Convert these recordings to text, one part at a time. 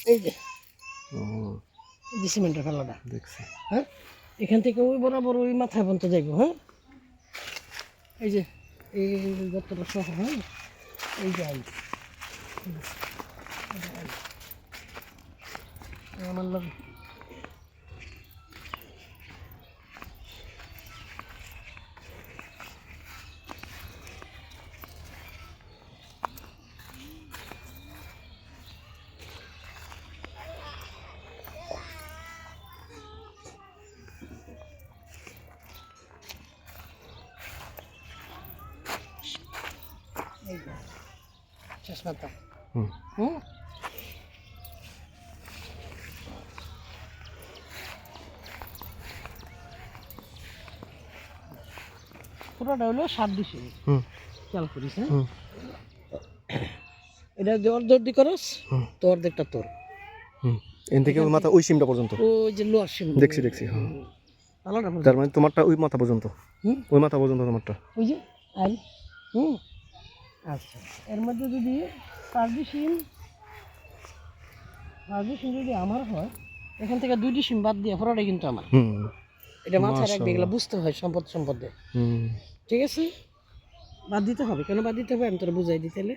এই যে ও এই যে সিমেন্টের ফেলাটা, দেখছি। হ্যাঁ এখান থেকে ওই বরাবর ওই মাথায় পর্যন্ত যাইব। হ্যাঁ এই যে এই যতটা সহ, হ্যাঁ এই যে আইল আমার লোক এই যে শেষ মাথা। হুম হুম পুরোটা হলো 7 ডিসি হুম খেয়াল করিস। হ্যাঁ হুম এটা যে অর্ধেক করস হুম তো অর্ধেকটা তোর। হুম এন থেকে ওই মাথা ওই সিমটা পর্যন্ত ওই যে লোয়ার সিম দেখছি দেখছি। হ্যাঁ আলাদা তার মানে তোমারটা ওই মাথা পর্যন্ত, হুম ওই মাথা পর্যন্ত তোমারটা। ওই যে আইল। হুম আচ্ছা এর মধ্যে যদি পারমিশন যদি আমার হয়, এখান থেকে 2টি সিম বাদ দিয়ে পুরোটাই কিন্তু আমার। হুম এটা মাথায় রাখবে, এগুলো মাশাআল্লাহ। বুঝতে হয় সম্পদ সম্পদে। হুম ঠিক আছে বাদ দিতে হবে, কেন বাদ দিতে হবে আমি তোরা বুঝাই দিতে হলে।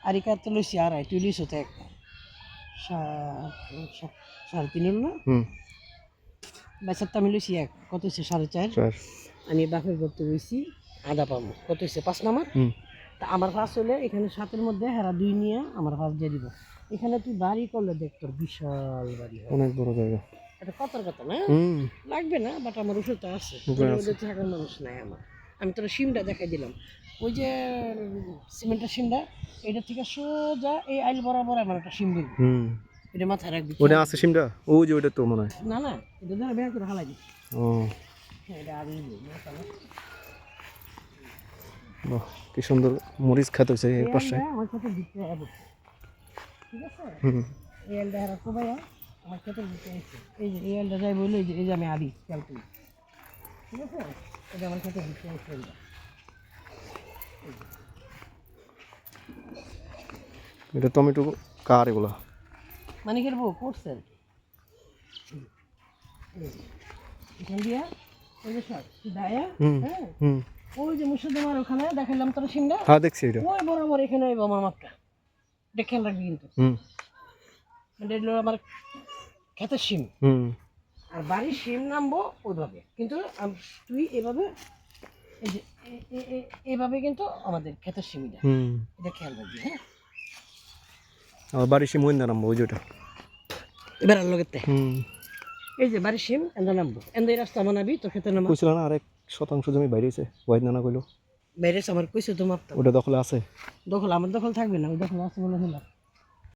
আর এই কারতে লইছি আড়াই, তুই লইছ তো 3.5 হলো না, হুম বাইসারটা আমি লইছি 1, কত হচ্ছে 4.5। চার। আমি বাপের করতে হয়েছি আধা পাবো, কত হচ্ছে 5 নাম্বার। হুম তা আমার ফার্স্ট হলে এখানে 7-এর মধ্যে হেরা 2 নিয়ে আমার ফার্স্ট দিয়ে দিব। এখানে তুই বাড়ি করলে দেখ তোর বিশাল বাড়ি হবে। অনেক বড় জায়গা। এটা কতর কথা না, হুম লাগবে না, বাট আমার ওষুধটা আছে, উপায় ওর আছে। মধ্যে থাকার মানুষ নাই আমার। আমি তোর সিমটা দেখাই দিলাম, ওই যে সিমেন্টের সিমটা, এটা থেকে সোজা এই আইল বরাবর আমার একটা সিম দিবি, হুম এটা মাথায় রাখবি। ওটা আছে সিমটা, ওই যে ওইটা তো মনে হয়। না না এটা ধরে বের করে হালাই দিবি। ও হ্যাঁ এটা আগে বাহ কি সুন্দর মরিচ খাত হয়েছে এর পাশে। আমার সাথে দিতে হবে, ঠিক আছে। হুম এই এলটা হেরা সবাই আমার সাথে দিতে এসে, এই যে এই এলটা যাই বললো, এই যে আমি আদি খেয়াল করি, ঠিক আছে। এটা আমার সাথে দিতে এসে এলটা এটা টমেটো কার এগুলা? মানে কি বউ করছেন এখান দিয়া ওই যে সব দায়া। হুম হ্যাঁ হুম ওই যে মুর্শিদাবাদ ওখানে দেখাইলাম তোর সিমটা, হ্যাঁ দেখছি এটা। ওই বরাবর এখানে আইব আমার মাপটা, এটা খেয়াল রাখবি কিন্তু। হুম মানে এটা হলো আমার ক্ষেতের সিম, হুম আর বাড়ির সিম নামবো ওইভাবে, কিন্তু তুই এভাবে এই যে এইভাবে কিন্তু আমাদের ক্ষেতের সিমটা, হুম এটা খেয়াল রাখবি। হ্যাঁ আমার বাড়ি সিম ওই নাম ওই যেটা। এবার আর লগেতে হুম এই যে বাড়ির সিম এন্দা নামবো, এন্দা এই রাস্তা মানাবি তোর ক্ষেতের নামা। কইছিল না আরেক শতাংশ জমি বাইরে হয়েছে, ওয়াইদ নানা কইলো। বাইরে আমার কইছে তো মাপতাম, ওটা দখলে আছে। দখল আমার দখল থাকবে না, ওই দখল আছে বলে হলো।